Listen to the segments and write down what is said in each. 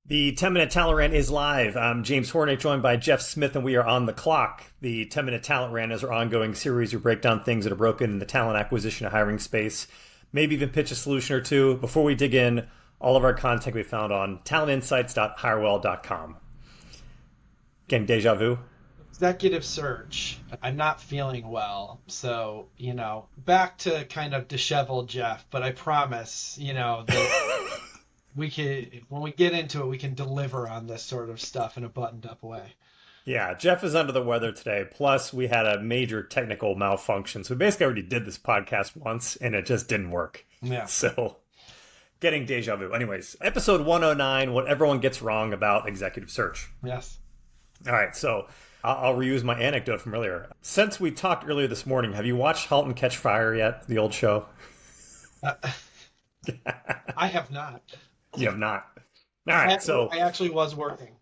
The 10-Minute Talent Rant is live. I'm James Hornick, joined by Jeff Smith, and we are on the clock. The 10-Minute Talent Rant is our ongoing series where we break down things that are broken in the talent acquisition and hiring space, maybe even pitch a solution or two. Before we dig in, all of our content we found on talentinsights.hirewell.com. Getting deja vu? Executive search. I'm not feeling well. So, back to kind of disheveled Jeff, but I promise, that we can, when we get into it, we can deliver on this sort of stuff in a buttoned up way. Yeah, Jeff is under the weather today. Plus, we had a major technical malfunction. So we basically already did this podcast once, and it just didn't work. Yeah. So, getting deja vu. Anyways, episode 109, what everyone gets wrong about executive search. Yes. All right, so I'll reuse my anecdote from earlier. Since we talked earlier this morning, have you watched *Halt and Catch Fire* yet? The old show? I have not. You have not. All right, so I actually was working.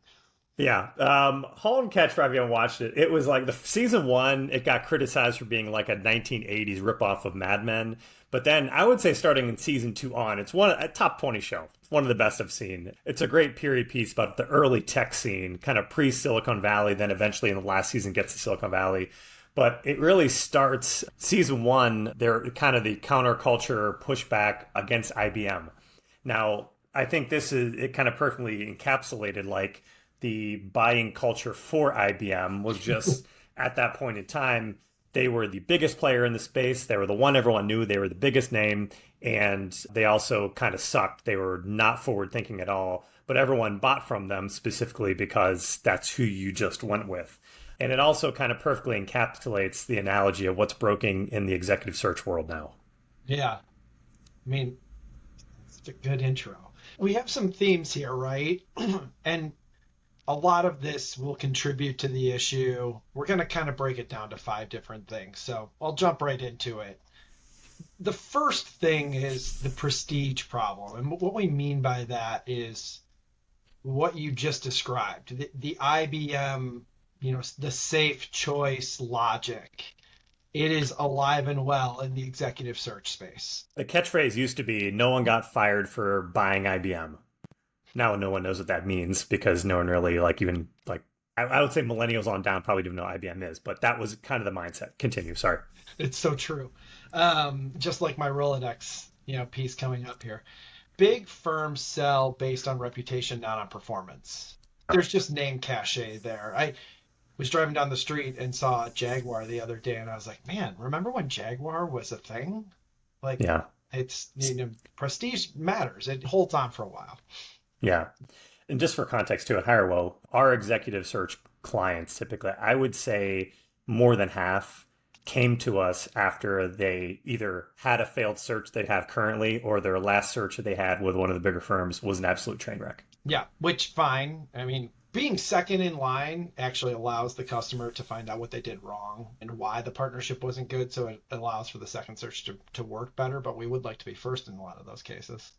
yeah, *Halt and Catch Fire*. If you haven't watched it, it was like the season one. It got criticized for being like a 1980s ripoff of *Mad Men*. But then I would say starting in season 2 on, it's a top 20 show. It's one of the best I've seen. It's a great period piece about the early tech scene, kind of pre-Silicon Valley, then eventually in the last season gets to Silicon Valley. But it really starts, season 1, they're kind of the counterculture pushback against IBM. Now, I think it kind of perfectly encapsulated like the buying culture for IBM was just at that point in time. They were the biggest player in the space. They were the one everyone knew. They were the biggest name. And they also kind of sucked. They were not forward thinking at all. But everyone bought from them specifically because that's who you just went with. And it also kind of perfectly encapsulates the analogy of what's broken in the executive search world now. Yeah. I mean, it's a good intro. We have some themes here, right? And a lot of this will contribute to the issue. We're going to kind of break it down to 5 different things. So I'll jump right into it. The first thing is the prestige problem. And what we mean by that is what you just described. The IBM, the safe choice logic. It is alive and well in the executive search space. The catchphrase used to be, no one got fired for buying IBM. Now no one knows what that means because no one really I would say millennials on down probably don't know what IBM is, but that was kind of the mindset. Continue, sorry. It's so true. Just like my Rolodex, piece coming up here. Big firms sell based on reputation, not on performance. There's just name cachet there. I was driving down the street and saw a Jaguar the other day and I was like, man, remember when Jaguar was a thing? Yeah. It's, prestige matters. It holds on for a while. Yeah. And just for context too, at HireWell, our executive search clients, typically, I would say more than half came to us after they either had a failed search they have currently or their last search that they had with one of the bigger firms was an absolute train wreck. Yeah, which fine. I mean, being second in line actually allows the customer to find out what they did wrong and why the partnership wasn't good. So it allows for the second search to work better, but we would like to be first in a lot of those cases.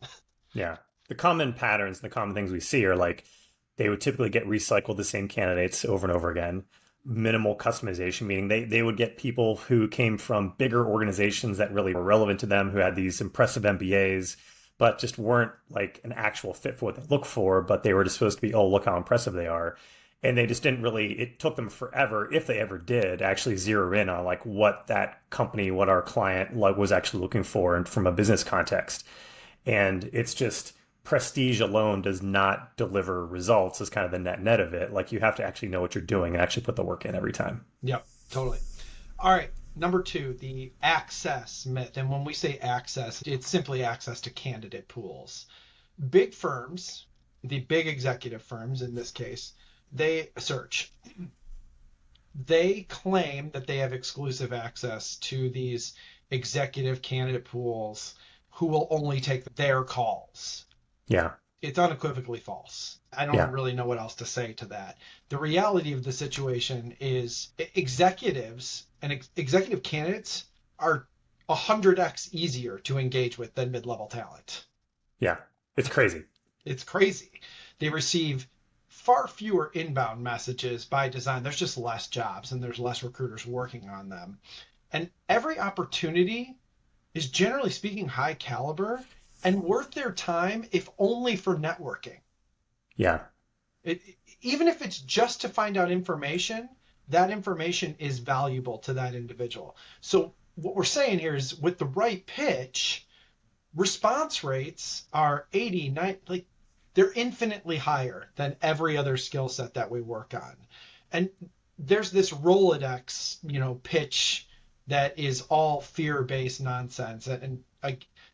Yeah. The common patterns, the common things we see are like they would typically get recycled the same candidates over and over again. Minimal customization, meaning they would get people who came from bigger organizations that really were relevant to them, who had these impressive MBAs, but just weren't like an actual fit for what they look for, but they were just supposed to be, oh, look how impressive they are. And they just didn't really, it took them forever, if they ever did, actually zero in on like what that company, what our client was actually looking for and from a business context. And it's just, prestige alone does not deliver results is kind of the net of it. Like you have to actually know what you're doing and actually put the work in every time. Yep, totally. All right. Number 2, the access myth. And when we say access, it's simply access to candidate pools. Big firms, the big executive firms in this case, they search. They claim that they have exclusive access to these executive candidate pools who will only take their calls. Yeah. It's unequivocally false. I don't really know what else to say to that. The reality of the situation is executives and executive candidates are 100x easier to engage with than mid-level talent. Yeah. It's crazy. It's crazy. They receive far fewer inbound messages by design. There's just less jobs and there's less recruiters working on them. And every opportunity is, generally speaking, high caliber and worth their time, if only for networking. Yeah. It, even if it's just to find out information, that information is valuable to that individual. So what we're saying here is with the right pitch, response rates are 89, like they're infinitely higher than every other skill set that we work on. And there's this Rolodex, pitch that is all fear-based nonsense. And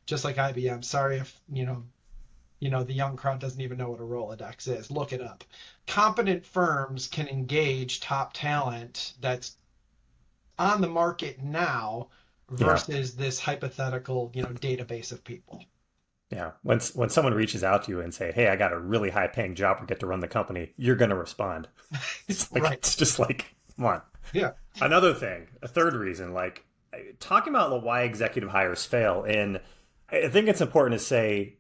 just like IBM, sorry if, the young crowd doesn't even know what a Rolodex is. Look it up. Competent firms can engage top talent that's on the market now Yeah. versus this hypothetical, database of people. Yeah. When someone reaches out to you and say, "Hey, I got a really high paying job or get to run the company," you're going to respond. Right. It's just like, come on. Yeah. Another thing, a third reason, like talking about why executive hires fail, and I think it's important to say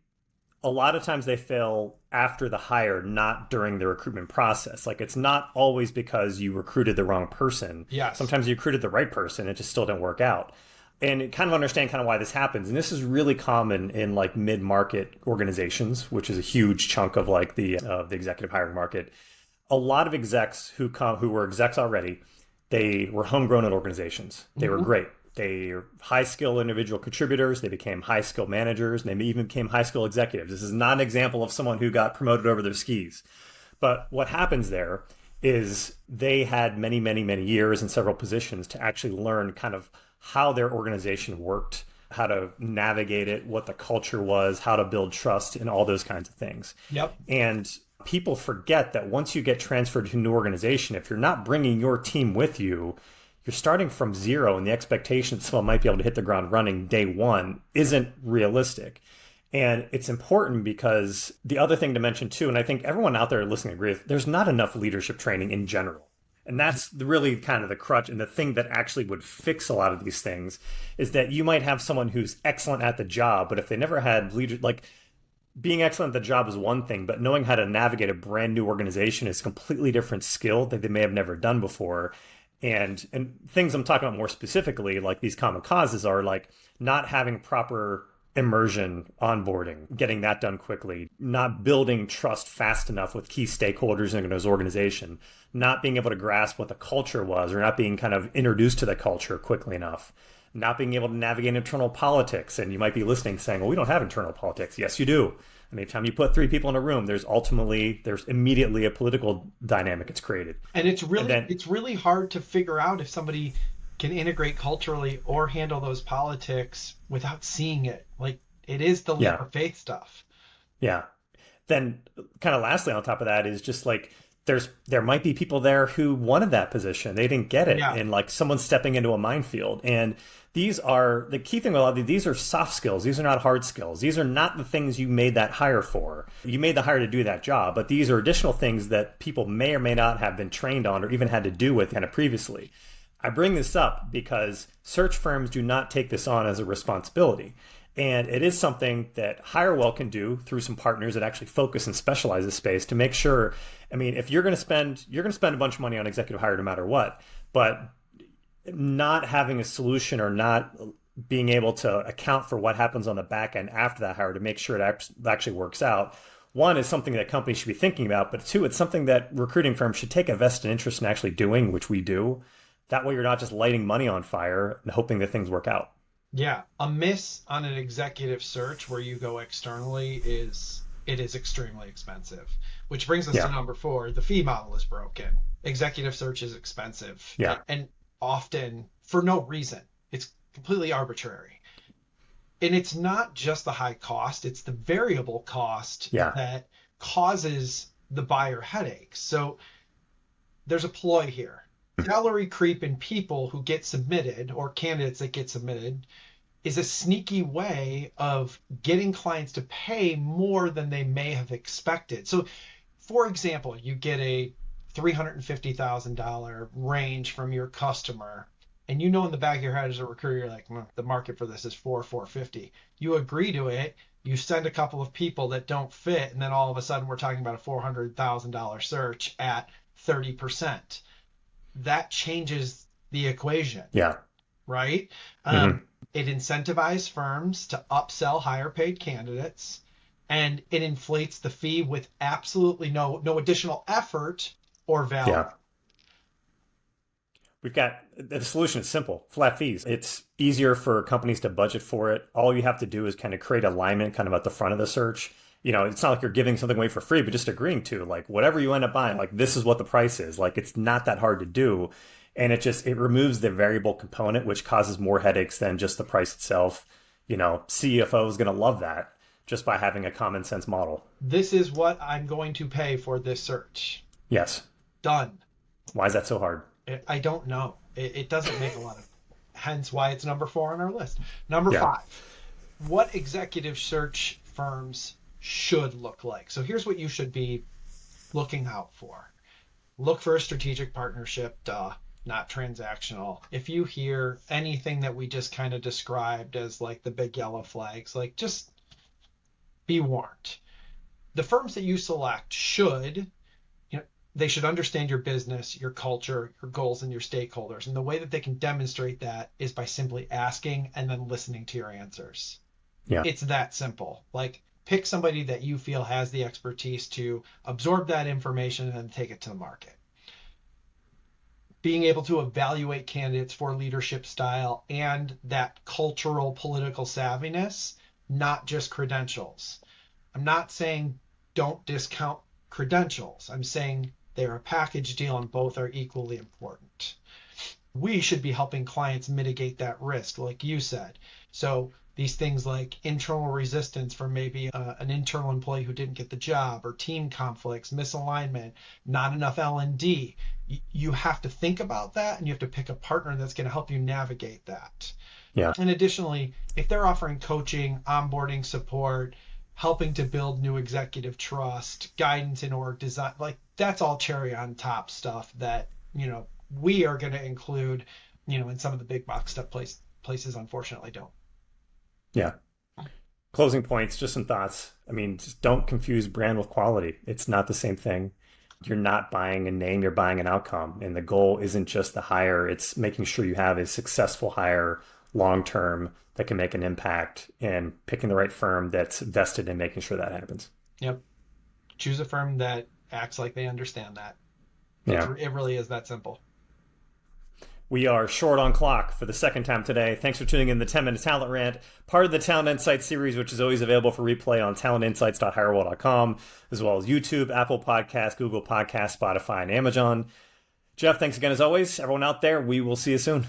a lot of times they fail after the hire, not during the recruitment process. Like it's not always because you recruited the wrong person. Yes. Sometimes you recruited the right person, it just still didn't work out. And kind of understand kind of why this happens. And this is really common in like mid-market organizations, which is a huge chunk of like the executive hiring market. A lot of execs who were execs already, they were homegrown in organizations. They were Mm-hmm. great. They are high skill individual contributors. They became high skill managers. And they even became high skill executives. This is not an example of someone who got promoted over their skis. But what happens there is they had many, many, many years in several positions to actually learn kind of how their organization worked, how to navigate it, what the culture was, how to build trust, and all those kinds of things. Yep. And people forget that once you get transferred to a new organization, if you're not bringing your team with you, you're starting from zero, and the expectation that someone might be able to hit the ground running day one isn't realistic. And it's important because the other thing to mention too, and I think everyone out there listening agrees, there's not enough leadership training in general. And that's really kind of the crutch, and the thing that actually would fix a lot of these things is that you might have someone who's excellent at the job, but if they never had leader, like being excellent at the job is one thing, but knowing how to navigate a brand new organization is a completely different skill that they may have never done before. And things I'm talking about more specifically, like these common causes, are like not having proper immersion onboarding, getting that done quickly, not building trust fast enough with key stakeholders in those organization, not being able to grasp what the culture was, or not being kind of introduced to the culture quickly enough, not being able to navigate internal politics. And you might be listening saying, well, we don't have internal politics. Yes, you do. Anytime you put three people in a room, there's immediately a political dynamic it's created. And Then, it's really hard to figure out if somebody can integrate culturally or handle those politics without seeing it. Like it is the leap yeah, of faith stuff. yeah. Then kind of lastly on top of that is just like there might be people there who wanted that position. They didn't get it. Yeah. And like someone's stepping into a minefield. And these are the key thing with a lot of these are soft skills. These are not hard skills. These are not the things you made that hire for. You made the hire to do that job, but these are additional things that people may or may not have been trained on or even had to do with kind of previously. I bring this up because search firms do not take this on as a responsibility. And it is something that HireWell can do through some partners that actually focus and specialize this space to make sure. I mean, if you're going to spend a bunch of money on executive hire no matter what, but not having a solution or not being able to account for what happens on the back end after that hire to make sure it actually works out. One is something that companies should be thinking about, but two, it's something that recruiting firms should take a vested interest in actually doing, which we do. That way you're not just lighting money on fire and hoping that things work out. Yeah. A miss on an executive search where you go externally is extremely expensive. Which brings us Yeah. to number 4. The fee model is broken. Executive search is expensive. Yeah. And often for no reason. It's completely arbitrary. And it's not just the high cost, it's the variable cost Yeah. that causes the buyer headaches. So there's a ploy here. Salary creep in people who get submitted or candidates that get submitted is a sneaky way of getting clients to pay more than they may have expected. So, for example, you get a $350,000 range from your customer, and in the back of your head as a recruiter, you're like, the market for this is 450. You agree to it, you send a couple of people that don't fit, and then all of a sudden we're talking about a $400,000 search at 30%. That changes the equation, Yeah. right? Mm-hmm. It incentivizes firms to upsell higher paid candidates. and it inflates the fee with absolutely no additional effort or value. Yeah. We've got the solution is simple, flat fees. It's easier for companies to budget for it. All you have to do is kind of create alignment kind of at the front of the search. It's not like you're giving something away for free, but just agreeing to like whatever you end up buying, like this is what the price is. Like it's not that hard to do. And it removes the variable component, which causes more headaches than just the price itself. CFO is going to love that just by having a common sense model. This is what I'm going to pay for this search. Yes. Done. Why is that so hard? I don't know. It doesn't make a lot of, hence why it's number 4 on our list. Number 5, what executive search firms should look like. So here's what you should be looking out for. Look for a strategic partnership, not transactional. If you hear anything that we just kind of described as like the big yellow flags, like just be warned. The firms that you select they should understand your business, your culture, your goals, and your stakeholders. And the way that they can demonstrate that is by simply asking and then listening to your answers. Yeah. It's that simple. Like pick somebody that you feel has the expertise to absorb that information and then take it to the market. Being able to evaluate candidates for leadership style and that cultural political savviness, not just credentials. I'm not saying don't discount credentials. I'm saying they're a package deal and both are equally important. We should be helping clients mitigate that risk, like you said. So these things like internal resistance from maybe an internal employee who didn't get the job, or team conflicts, misalignment, not enough L&D. You have to think about that, and you have to pick a partner that's going to help you navigate that. Yeah. And additionally, if they're offering coaching, onboarding support, helping to build new executive trust, guidance in org design, like that's all cherry on top stuff that, we are going to include, in some of the big box stuff places unfortunately don't. Yeah. Closing points, just some thoughts. I mean, just don't confuse brand with quality. It's not the same thing. You're not buying a name, you're buying an outcome. And the goal isn't just the hire, it's making sure you have a successful hire long-term that can make an impact, and picking the right firm that's vested in making sure that happens. Yep. Choose a firm that acts like they understand that. Yeah. It really is that simple. We are short on clock for the second time today. Thanks for tuning in to the 10-Minute Talent Rant, part of the Talent Insights series, which is always available for replay on talentinsights.hirewell.com, as well as YouTube, Apple Podcasts, Google Podcasts, Spotify, and Amazon. Jeff, thanks again as always. Everyone out there, we will see you soon.